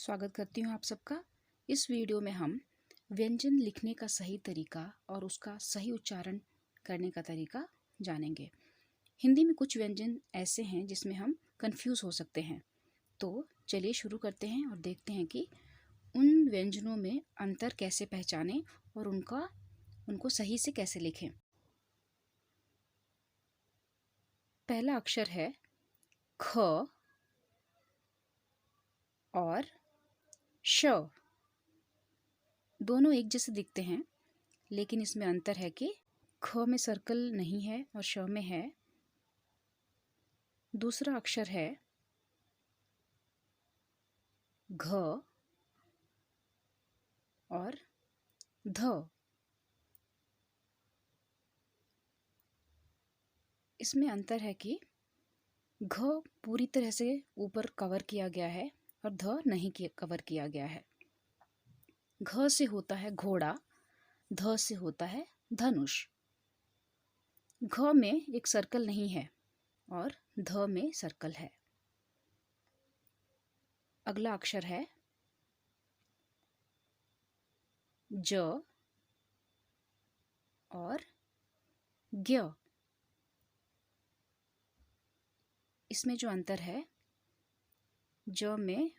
स्वागत करती हूँ आप सबका। इस वीडियो में हम व्यंजन लिखने का सही तरीका और उसका सही उच्चारण करने का तरीका जानेंगे। हिंदी में कुछ व्यंजन ऐसे हैं जिसमें हम कंफ्यूज हो सकते हैं। तो चलिए शुरू करते हैं और देखते हैं कि उन व्यंजनों में अंतर कैसे पहचानें और उनको सही से कैसे लिखें। पहला अक्षर है ख और श। दोनों एक जैसे दिखते हैं, लेकिन इसमें अंतर है कि ख में सर्कल नहीं है और श में है। दूसरा अक्षर है घ और ध। इसमें अंतर है कि घ पूरी तरह से ऊपर कवर किया गया है और ध नहीं कवर किया गया है। घ से होता है घोड़ा, ध से होता है धनुष। घ में एक सर्कल नहीं है और ध में सर्कल है। अगला अक्षर है ज और ज्ञ। इसमें जो अंतर है, ज में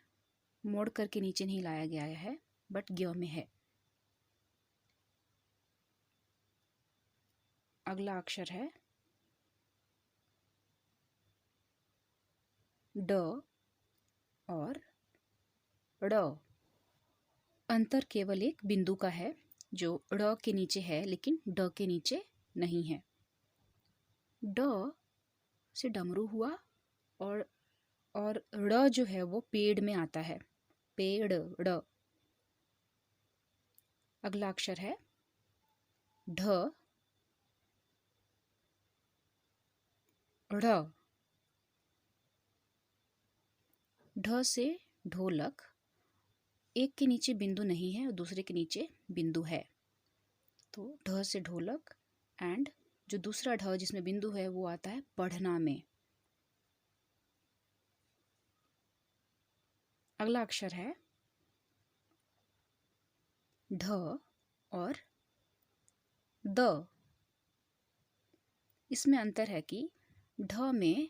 मोड़ करके नीचे नहीं लाया गया है, बट ज्ञ में है। अगला अक्षर है ड और ड़। अंतर केवल एक बिंदु का है, जो ड़ के नीचे है लेकिन ड के नीचे नहीं है। ड से डमरू हुआ और ड़ जो है वो पेड़ में आता है, पेड़ ड़। अगला अक्षर है ढ ढ़। ढ से ढोलक, एक के नीचे बिंदु नहीं है और दूसरे के नीचे बिंदु है, तो ढ से ढोलक। एंड जो दूसरा ढ जिसमें बिंदु है वो आता है पढ़ना में। अगला अक्षर है ढ और द। इसमें अंतर है कि ढ में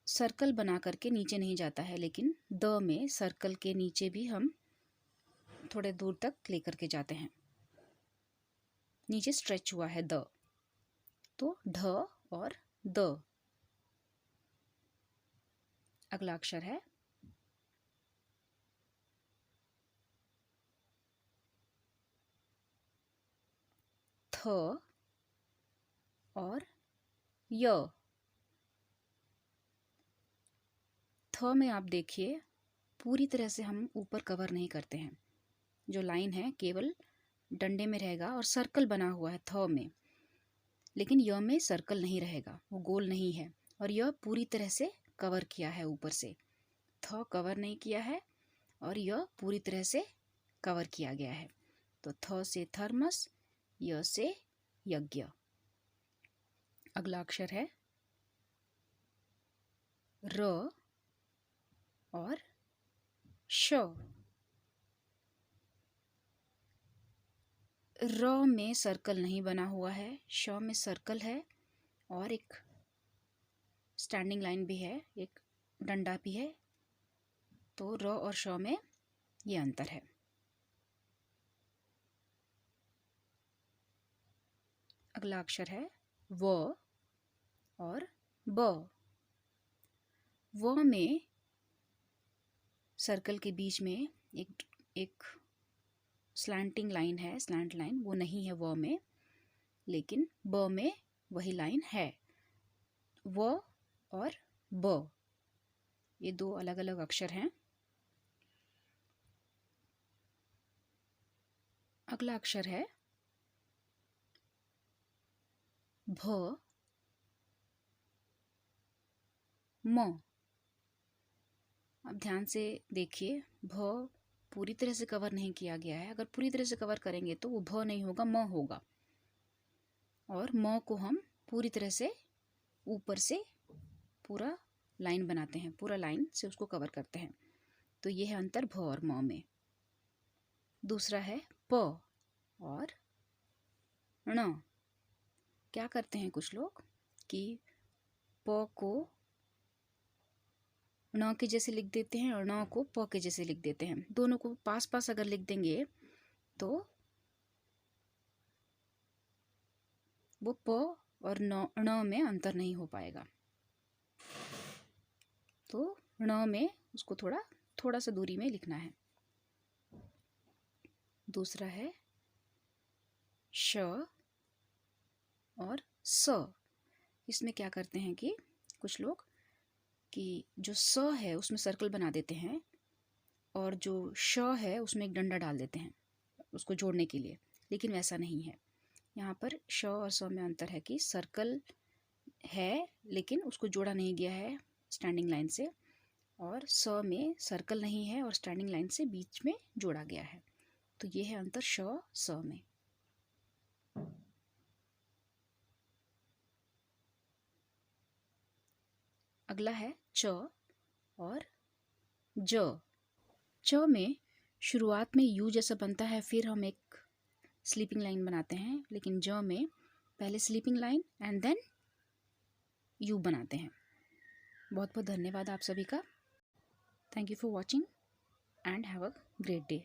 सर्कल बना करके नीचे नहीं जाता है, लेकिन द में सर्कल के नीचे भी हम थोड़े दूर तक लेकर के जाते हैं, नीचे स्ट्रेच हुआ है द, तो ढ और द। अगला अक्षर है थ और य। थ में आप देखिए पूरी तरह से हम ऊपर कवर नहीं करते हैं, जो लाइन है केवल डंडे में रहेगा और सर्कल बना हुआ है थ में, लेकिन य में सर्कल नहीं रहेगा, वो गोल नहीं है। और यह पूरी तरह से कवर किया है ऊपर से, थ कवर नहीं किया है और यह पूरी तरह से कवर किया गया है। तो थ से थर्मस, य से यज्ञ। अगला अक्षर है र और श। र में सर्कल नहीं बना हुआ है, श में सर्कल है और एक स्टैंडिंग लाइन भी है, एक डंडा भी है, तो र और श में ये अंतर है। अगला अक्षर है व और ब। व में सर्कल के बीच में एक स्लैंटिंग लाइन है, स्लैंट लाइन, वो नहीं है व में, लेकिन ब में वही लाइन है। व और ब, ये दो अलग अलग अक्षर हैं। अगला अक्षर है भ म। अब ध्यान से देखिए, भ पूरी तरह से कवर नहीं किया गया है। अगर पूरी तरह से कवर करेंगे तो वो भ नहीं होगा, म होगा। और म को हम पूरी तरह से ऊपर से पूरा लाइन बनाते हैं, पूरा लाइन से उसको कवर करते हैं। तो ये है अंतर भ और म में। दूसरा है प और ण। क्या करते हैं कुछ लोग कि प को ण के जैसे लिख देते हैं और ण को प के जैसे लिख देते हैं। दोनों को पास पास अगर लिख देंगे तो वो प और ण में अंतर नहीं हो पाएगा। तो ण में उसको थोड़ा सा दूरी में लिखना है। दूसरा है श और स। इसमें क्या करते हैं कि कुछ लोग कि जो स है उसमें सर्कल बना देते हैं और जो श है उसमें एक डंडा डाल देते हैं उसको जोड़ने के लिए, लेकिन वैसा नहीं है। यहाँ पर श और स में अंतर है कि सर्कल है लेकिन उसको जोड़ा नहीं गया है स्टैंडिंग लाइन से, और स में सर्कल नहीं है और स्टैंडिंग लाइन से बीच में जोड़ा गया है। तो ये है अंतर श स में। अगला है च और ज। च में शुरुआत में यू जैसा बनता है, फिर हम एक स्लीपिंग लाइन बनाते हैं, लेकिन ज में पहले sleeping line and then you बनाते हैं। बहुत बहुत धन्यवाद आप सभी का। Thank you for watching and have a great day.